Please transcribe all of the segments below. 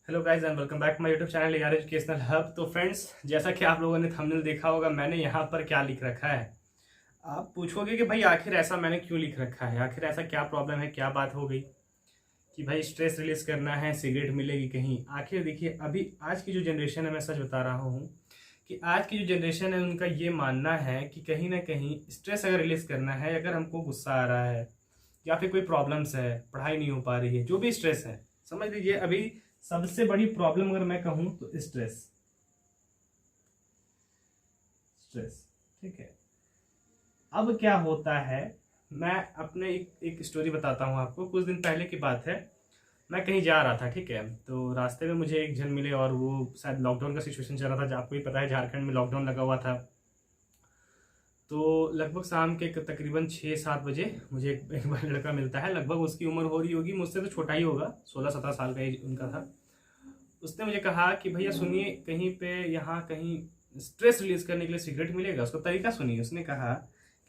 Hello guys and welcome back to my YouTube channel यार educational hub. तो friends, जैसा कि आप लोगों ने थंबनेल देखा होगा, मैंने यहाँ पर क्या लिख रखा है। आप पूछोगे कि भाई आखिर ऐसा मैंने क्यों लिख रखा है, आखिर ऐसा क्या प्रॉब्लम है, क्या बात हो गई कि भाई स्ट्रेस रिलीज करना है, सिगरेट मिलेगी कहीं। आखिर देखिए, अभी आज की जो जनरेशन है, मैं सच बता रहा हूँ कि आज की जो जनरेशन है उनका ये मानना है कि कहीं ना कहीं स्ट्रेस अगर रिलीज करना है, अगर हमको गुस्सा आ रहा है या फिर कोई प्रॉब्लम्स है, पढ़ाई नहीं हो पा रही है, जो भी स्ट्रेस है, समझ लीजिए अभी सबसे बड़ी प्रॉब्लम अगर मैं कहूं तो स्ट्रेस। स्ट्रेस, ठीक है। अब क्या होता है, मैं अपने एक स्टोरी बताता हूं आपको। कुछ दिन पहले की बात है, मैं कहीं जा रहा था, ठीक है। तो रास्ते में मुझे एक जन मिले और वो शायद लॉकडाउन का सिचुएशन चल रहा था, आपको ही पता है झारखंड में लॉकडाउन लगा हुआ था। तो लगभग शाम के तकरीबन 6-7 बजे मुझे एक लड़का मिलता है। लगभग उसकी उम्र हो रही होगी, मुझसे तो छोटा ही होगा, 16-17 साल का एज उनका था। उसने मुझे कहा कि भैया सुनिए, कहीं पे यहाँ कहीं स्ट्रेस रिलीज करने के लिए सिगरेट मिलेगा। उसका तरीका सुनिए। उसने कहा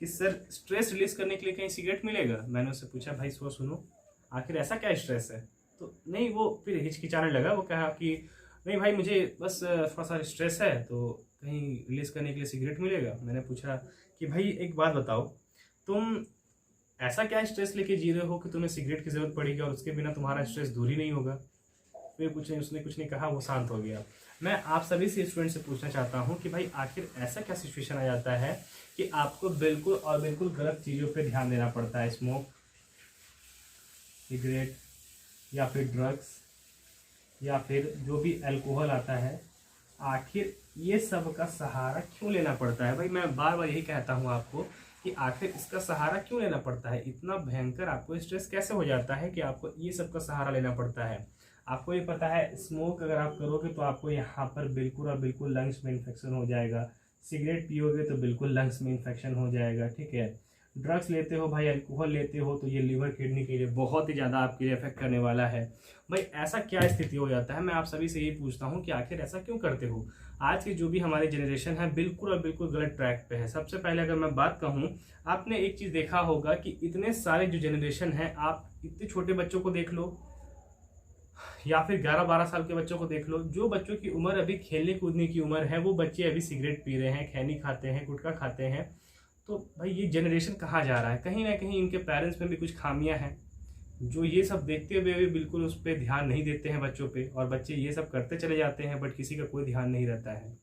कि सर, स्ट्रेस रिलीज करने के लिए कहीं सिगरेट मिलेगा। मैंने उससे पूछा, भाई सुनो, आखिर ऐसा क्या स्ट्रेस है? तो नहीं, वो फिर हिचकिचाने लगा। वो कहा कि नहीं भाई, मुझे बस थोड़ा सा स्ट्रेस है, तो कहीं रिलीज करने के लिए सिगरेट मिलेगा। मैंने पूछा कि भाई एक बात बताओ, तुम ऐसा क्या स्ट्रेस लेके जी रहे हो कि तुम्हें सिगरेट की जरूरत पड़ेगी और उसके बिना तुम्हारा स्ट्रेस दूर ही नहीं होगा? फिर कुछ नहीं, उसने कुछ नहीं कहा, वो शांत हो गया। मैं आप सभी से स्टूडेंट से पूछना चाहता हूँ कि भाई आखिर ऐसा क्या सिचुएशन आ जाता है कि आपको बिल्कुल और बिल्कुल गलत चीज़ों पे ध्यान देना पड़ता है? स्मोक, सिगरेट, या फिर ड्रग्स, या फिर जो भी अल्कोहल आता है, आखिर ये सब का सहारा क्यों लेना पड़ता है? भाई मैं बार बार यही कहता हूँ आपको कि आखिर इसका सहारा क्यों लेना पड़ता है। इतना भयंकर आपको स्ट्रेस कैसे हो जाता है कि आपको ये सब का सहारा लेना पड़ता है? आपको ये पता है, स्मोक अगर आप करोगे तो आपको यहाँ पर बिल्कुल और बिल्कुल लंग्स में इन्फेक्शन हो जाएगा। सिगरेट पियोगे तो बिल्कुल लंग्स में इन्फेक्शन हो जाएगा, ठीक है। ड्रग्स लेते हो भाई, अल्कोहल लेते हो, तो ये लिवर किडनी के लिए बहुत ही ज़्यादा आपके लिए इफेक्ट करने वाला है। भाई ऐसा क्या स्थिति हो जाता है? मैं आप सभी से यही पूछता हूँ कि आखिर ऐसा क्यों करते हो? आज की जो भी हमारी जनरेशन है बिल्कुल और बिल्कुल गलत ट्रैक पे है। सबसे पहले अगर मैं बात कहूँ, आपने एक चीज़ देखा होगा कि इतने सारे जो जनरेशन है, आप इतने छोटे बच्चों को देख लो या फिर 11-12 साल के बच्चों को देख लो, जो बच्चों की उम्र अभी खेलने कूदने की उम्र है, वो बच्चे अभी सिगरेट पी रहे हैं, खैनी खाते हैं, गुटखा खाते हैं। तो भाई ये जनरेशन कहाँ जा रहा है? कहीं ना कहीं इनके पेरेंट्स में भी कुछ खामियां हैं, जो ये सब देखते हुए भी बिल्कुल उस पर ध्यान नहीं देते हैं बच्चों पे, और बच्चे ये सब करते चले जाते हैं, बट किसी का कोई ध्यान नहीं रहता है।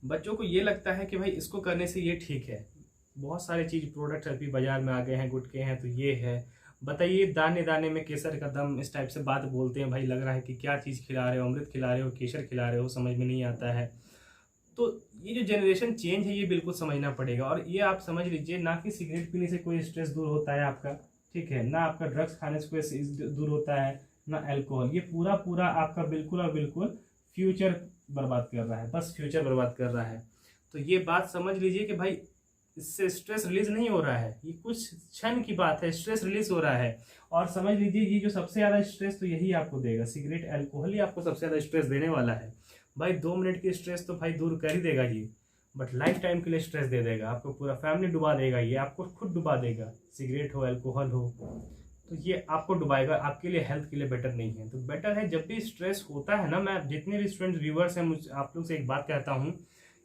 बच्चों को ये लगता है कि भाई इसको करने से ये ठीक है। बहुत सारे चीज प्रोडक्ट अभी बाजार में आ गए हैं, गुटके हैं तो ये है। बताइए, दाने दाने में केसर का दम, इस टाइप से बात बोलते हैं। भाई लग रहा है कि क्या चीज़ खिला रहे हो, अमृत खिला रहे हो, केसर खिला रहे हो, समझ में नहीं आता है। तो ये जो जनरेशन चेंज है, ये बिल्कुल समझना पड़ेगा। और ये आप समझ लीजिए, ना कि सिगरेट पीने से कोई स्ट्रेस दूर होता है आपका, ठीक है, ना आपका ड्रग्स खाने से कोई दूर होता है, ना अल्कोहल। ये पूरा पूरा आपका बिल्कुल और बिल्कुल फ्यूचर बर्बाद कर रहा है, बस फ्यूचर बर्बाद कर रहा है। तो ये बात समझ लीजिए कि भाई इससे स्ट्रेस रिलीज नहीं हो रहा है, ये कुछ क्षण की बात है, स्ट्रेस रिलीज हो रहा है। और समझ लीजिए, ये जो सबसे ज्यादा स्ट्रेस तो यही आपको देगा, सिगरेट अल्कोहल ही आपको सबसे ज्यादा स्ट्रेस देने वाला है। भाई 2 मिनट की स्ट्रेस तो भाई दूर कर ही देगा ये, बट लाइफ टाइम के लिए स्ट्रेस दे देगा, आपको पूरा फैमिली डुबा देगा, ये आपको खुद डुबा देगा। सिगरेट हो, अल्कोहल हो, तो ये आपको डुबाएगा, आपके लिए हेल्थ के लिए बेटर नहीं है। तो बेटर है, जब भी स्ट्रेस होता है ना, मैं जितने भी स्टूडेंट व्यूवर्स हैं, मुझे आप लोग से एक बात कहता हूँ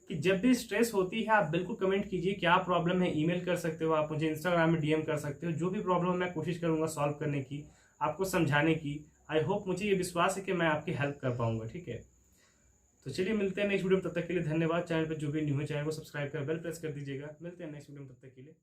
कि जब भी स्ट्रेस होती है, आप बिल्कुल कमेंट कीजिए क्या प्रॉब्लम है। ईमेल कर सकते हो आप मुझे, इंस्टाग्राम में डीएम कर सकते हो। जो भी प्रॉब्लम मैं कोशिश करूंगा सॉल्व करने की, आपको समझाने की। आई होप, मुझे ये विश्वास है कि मैं आपकी हेल्प कर पाऊंगा, ठीक है। तो चलिए मिलते हैं नेक्स्ट वीडियो में, तब तक के लिए धन्यवाद। चैनल पर जो भी न्यू है, चैनल को सब्सक्राइब कर बेल प्रेस कर दीजिएगा। मिलते हैं नेक्स्ट वीडियो में, तब तक के लिए।